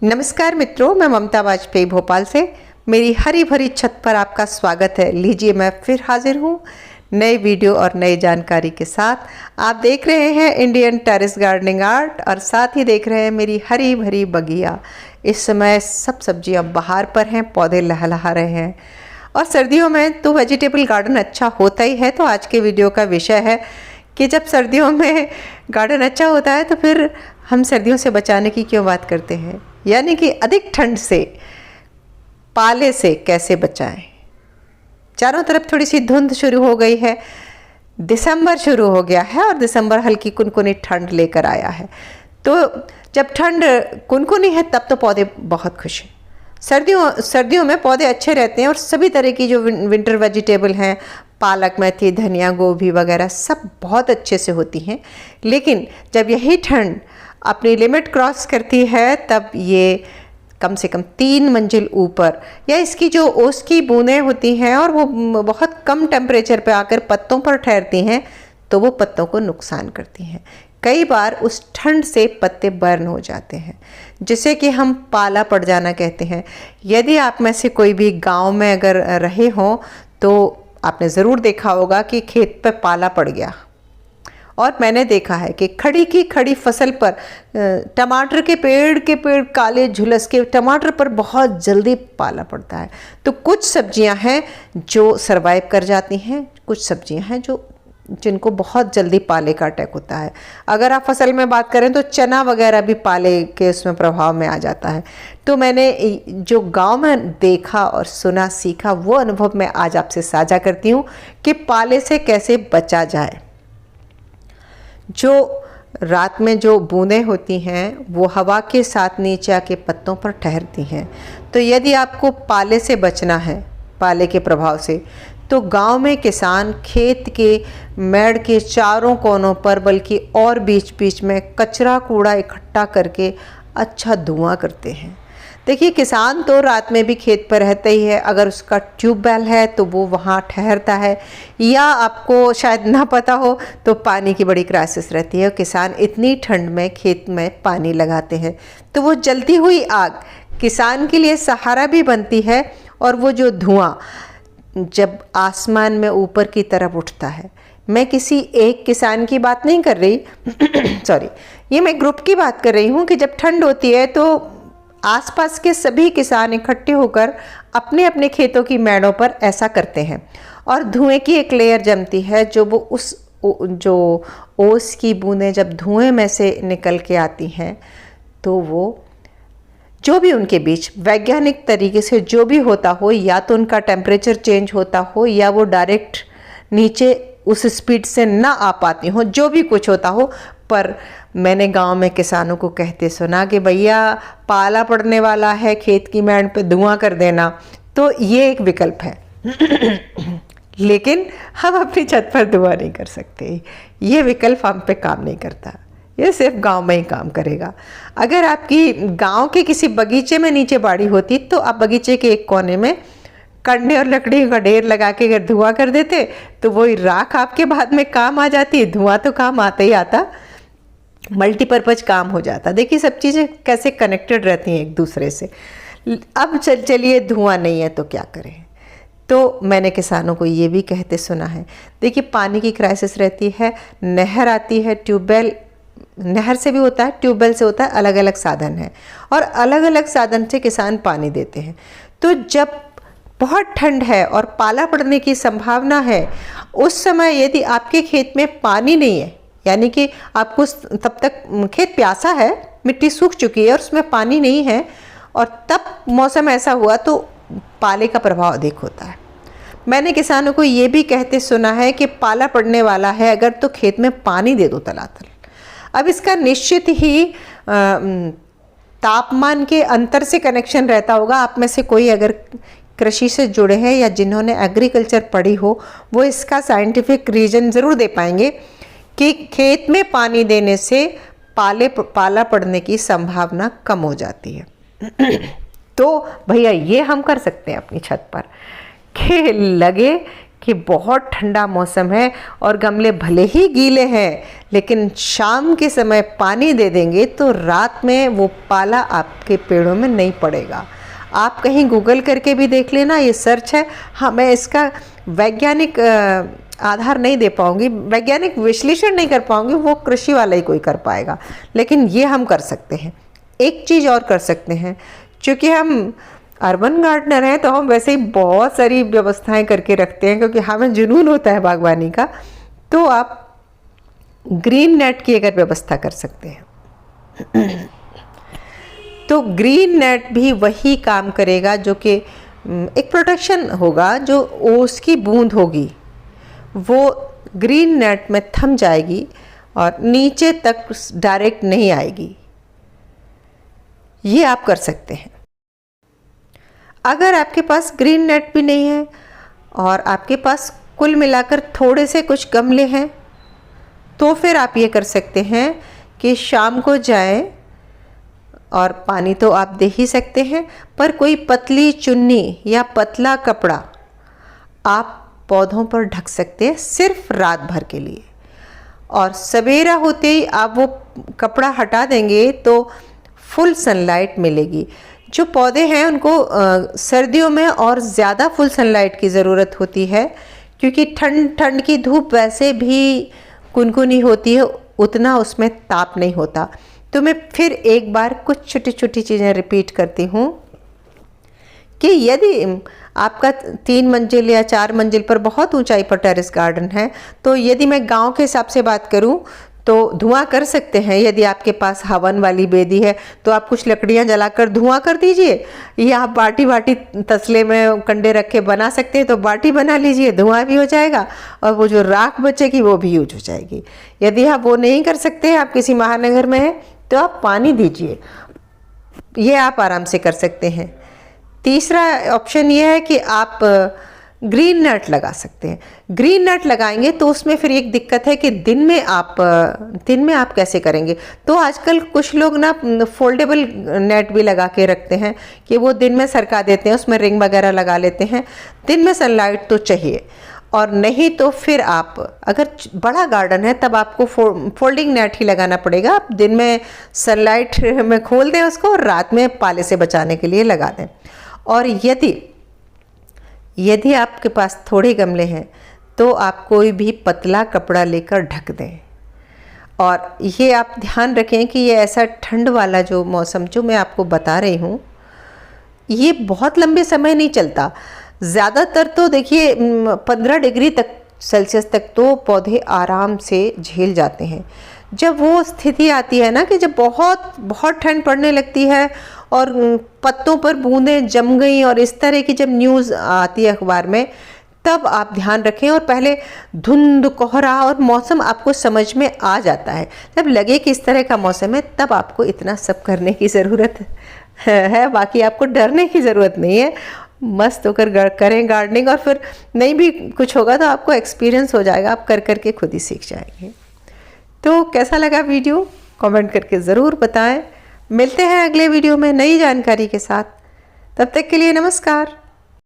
नमस्कार मित्रों, मैं ममता वाजपेयी भोपाल से मेरी हरी भरी छत पर आपका स्वागत है। लीजिए, मैं फिर हाजिर हूँ नए वीडियो और नई जानकारी के साथ। आप देख रहे हैं इंडियन टेरेस गार्डनिंग आर्ट और साथ ही देख रहे हैं मेरी हरी भरी बगिया। इस समय सब सब्जियाँ बहार पर हैं, पौधे लहलहा रहे हैं और सर्दियों में तो वेजिटेबल गार्डन अच्छा होता ही है। तो आज के वीडियो का विषय है कि जब सर्दियों में गार्डन अच्छा होता है तो फिर हम सर्दियों से बचाने की क्यों बात करते हैं, यानी कि अधिक ठंड से, पाले से कैसे बचाएं। चारों तरफ थोड़ी सी धुंध शुरू हो गई है, दिसंबर शुरू हो गया है और दिसंबर हल्की कुनकुनी ठंड लेकर आया है। तो जब ठंड कुनकुनी है तब तो पौधे बहुत खुश हैं। सर्दियों में पौधे अच्छे रहते हैं और सभी तरह की जो विंटर वेजिटेबल हैं, पालक, मेथी, धनिया, गोभी वगैरह सब बहुत अच्छे से होती हैं। लेकिन जब यही ठंड अपनी लिमिट क्रॉस करती है तब ये कम से कम 3 मंजिल ऊपर या इसकी जो ओस की बूंदें होती हैं और वो बहुत कम टेम्परेचर पे आकर पत्तों पर ठहरती हैं तो वो पत्तों को नुकसान करती हैं। कई बार उस ठंड से पत्ते बर्न हो जाते हैं, जिसे कि हम पाला पड़ जाना कहते हैं। यदि आप में से कोई भी गांव में अगर रहे हों तो आपने ज़रूर देखा होगा कि खेत पर पाला पड़ गया। और मैंने देखा है कि खड़ी की खड़ी फसल पर टमाटर के पेड़ काले झुलस के टमाटर पर बहुत जल्दी पाला पड़ता है। तो कुछ सब्जियां हैं जो सरवाइव कर जाती हैं, कुछ सब्जियां हैं जिनको बहुत जल्दी पाले का अटैक होता है। अगर आप फसल में बात करें तो चना वगैरह भी पाले के उसमें प्रभाव में आ जाता है। तो मैंने जो गांव में देखा और सुना, सीखा, वो अनुभव मैं आज आपसे साझा करती हूँ कि पाले से कैसे बचा जाए। जो रात में जो बूंदें होती हैं वो हवा के साथ नीचे आके पत्तों पर ठहरती हैं। तो यदि आपको पाले से बचना है, पाले के प्रभाव से, तो गांव में किसान खेत के मेड़ के चारों कोनों पर बल्कि और बीच बीच में कचरा कूड़ा इकट्ठा करके अच्छा धुआं करते हैं। देखिए, किसान तो रात में भी खेत पर रहता ही है। अगर उसका ट्यूबवेल है तो वो वहाँ ठहरता है, या आपको शायद ना पता हो तो पानी की बड़ी क्राइसिस रहती है। किसान इतनी ठंड में खेत में पानी लगाते हैं तो वो जलती हुई आग किसान के लिए सहारा भी बनती है। और वो जो धुआं जब आसमान में ऊपर की तरफ उठता है, मैं किसी एक किसान की बात नहीं कर रही सॉरी, ये मैं ग्रुप की बात कर रही हूँ कि जब ठंड होती है तो आसपास के सभी किसान इकट्ठे होकर अपने अपने खेतों की मेड़ों पर ऐसा करते हैं और धुएं की एक लेयर जमती है। जो ओस की बूंदें जब धुएं में से निकल के आती हैं तो वो जो भी उनके बीच वैज्ञानिक तरीके से जो भी होता हो, या तो उनका टेम्परेचर चेंज होता हो या वो डायरेक्ट नीचे उस स्पीड से ना आ पाती हो, जो भी कुछ होता हो, पर मैंने गांव में किसानों को कहते सुना कि भैया पाला पड़ने वाला है, खेत की मेड़ पे धुआं कर देना। तो ये एक विकल्प है लेकिन हम अपनी छत पर धुआं नहीं कर सकते। ये विकल्प हम पे काम नहीं करता, ये सिर्फ गांव में ही काम करेगा। अगर आपकी गांव के किसी बगीचे में नीचे बाड़ी होती तो आप बगीचे के एक कोने में कड़ने और लकड़ी का ढेर लगा के अगर धुआं कर देते तो वही राख आपके बाद में काम आ जाती। धुआं तो काम आता ही आता, मल्टीपर्पज काम हो जाता। देखिए, सब चीज़ें कैसे कनेक्टेड रहती हैं एक दूसरे से। अब चलिए धुआं नहीं है तो क्या करें। तो मैंने किसानों को ये भी कहते सुना है, देखिए पानी की क्राइसिस रहती है, नहर आती है, ट्यूबवेल, नहर से भी होता है, ट्यूबवेल से होता है, अलग अलग साधन है और अलग अलग साधन से किसान पानी देते हैं। तो जब बहुत ठंड है और पाला पड़ने की संभावना है, उस समय यदि आपके खेत में पानी नहीं है, यानी कि आपको तब तक खेत प्यासा है, मिट्टी सूख चुकी है और उसमें पानी नहीं है, और तब मौसम ऐसा हुआ तो पाले का प्रभाव अधिक होता है। मैंने किसानों को ये भी कहते सुना है कि पाला पड़ने वाला है अगर तो खेत में पानी दे दो तलातल। अब इसका निश्चित ही तापमान के अंतर से कनेक्शन रहता होगा। आप में से कोई अगर कृषि से जुड़े हैं या जिन्होंने एग्रीकल्चर पढ़ी हो, वो इसका साइंटिफिक रीजन ज़रूर दे पाएंगे कि खेत में पानी देने से पाला पड़ने की संभावना कम हो जाती है। तो भैया ये हम कर सकते हैं अपनी छत पर कि लगे कि बहुत ठंडा मौसम है और गमले भले ही गीले हैं, लेकिन शाम के समय पानी दे देंगे तो रात में वो पाला आपके पेड़ों में नहीं पड़ेगा। आप कहीं गूगल करके भी देख लेना, ये सर्च है। हाँ, मैं इसका वैज्ञानिक आधार नहीं दे पाऊँगी, वैज्ञानिक विश्लेषण नहीं कर पाऊँगी, वो कृषि वाला ही कोई कर पाएगा, लेकिन ये हम कर सकते हैं। एक चीज़ और कर सकते हैं, क्योंकि हम अर्बन गार्डनर हैं तो हम वैसे ही बहुत सारी व्यवस्थाएं करके रखते हैं, क्योंकि हमें जुनून होता है बागवानी का। तो आप ग्रीन नेट की अगर व्यवस्था कर सकते हैं तो ग्रीन नेट भी वही काम करेगा, जो कि एक प्रोटेक्शन होगा। जो ओस की बूंद होगी वो ग्रीन नेट में थम जाएगी और नीचे तक डायरेक्ट नहीं आएगी। ये आप कर सकते हैं। अगर आपके पास ग्रीन नेट भी नहीं है और आपके पास कुल मिलाकर थोड़े से कुछ गमले हैं, तो फिर आप ये कर सकते हैं कि शाम को जाएं और पानी तो आप दे ही सकते हैं, पर कोई पतली चुन्नी या पतला कपड़ा आप पौधों पर ढक सकते हैं सिर्फ रात भर के लिए। और सवेरा होते ही आप वो कपड़ा हटा देंगे तो फुल सनलाइट मिलेगी। जो पौधे हैं उनको सर्दियों में और ज़्यादा फुल सनलाइट की ज़रूरत होती है, क्योंकि ठंड की धूप वैसे भी कुनकुनी होती है, उतना उसमें ताप नहीं होता। तो मैं फिर एक बार कुछ छोटी छोटी चीज़ें रिपीट करती हूँ कि यदि आपका 3 मंजिल या 4 मंजिल पर बहुत ऊंचाई पर टेरेस गार्डन है, तो यदि मैं गांव के हिसाब से बात करूं तो धुआं कर सकते हैं। यदि आपके पास हवन वाली बेदी है तो आप कुछ लकड़ियां जलाकर धुआं कर दीजिए, या आप बाटी तसले में कंडे रख के बना सकते हैं तो बाटी बना लीजिए, धुआं भी हो जाएगा और वो जो राख बचेगी वो भी यूज हो जाएगी। यदि आप वो नहीं कर सकते, आप किसी महानगर में हैं, तो आप पानी दीजिए, ये आप आराम से कर सकते हैं। तीसरा ऑप्शन ये है कि आप ग्रीन नेट लगा सकते हैं। ग्रीन नेट लगाएंगे तो उसमें फिर एक दिक्कत है कि दिन में आप कैसे करेंगे। तो आजकल कुछ लोग ना फोल्डेबल नेट भी लगा के रखते हैं कि वो दिन में सरका देते हैं, उसमें रिंग वगैरह लगा लेते हैं। दिन में सनलाइट तो चाहिए, और नहीं तो फिर आप अगर बड़ा गार्डन है तब आपको फोल्डिंग नेट ही लगाना पड़ेगा। आप दिन में सनलाइट में खोल दें उसको और रात में पाले से बचाने के लिए लगा दें। और यदि आपके पास थोड़े गमले हैं तो आप कोई भी पतला कपड़ा लेकर ढक दें। और ये आप ध्यान रखें कि ये ऐसा ठंड वाला जो मौसम जो मैं आपको बता रही हूँ, ये बहुत लंबे समय नहीं चलता। ज़्यादातर तो देखिए 15 डिग्री तक सेल्सियस तक तो पौधे आराम से झेल जाते हैं। जब वो स्थिति आती है ना कि जब बहुत बहुत ठंड पड़ने लगती है और पत्तों पर बूंदें जम गई और इस तरह की जब न्यूज़ आती है अखबार में, तब आप ध्यान रखें। और पहले धुंध कोहरा और मौसम आपको समझ में आ जाता है, जब लगे कि इस तरह का मौसम है, तब आपको इतना सब करने की ज़रूरत है। बाकी आपको डरने की ज़रूरत नहीं है, मस्त होकर करें गार्डनिंग। और फिर नहीं भी कुछ होगा तो आपको एक्सपीरियंस हो जाएगा, आप कर करके खुद ही सीख जाएंगे। तो कैसा लगा वीडियो कमेंट करके ज़रूर बताएं। मिलते हैं अगले वीडियो में नई जानकारी के साथ। तब तक के लिए नमस्कार।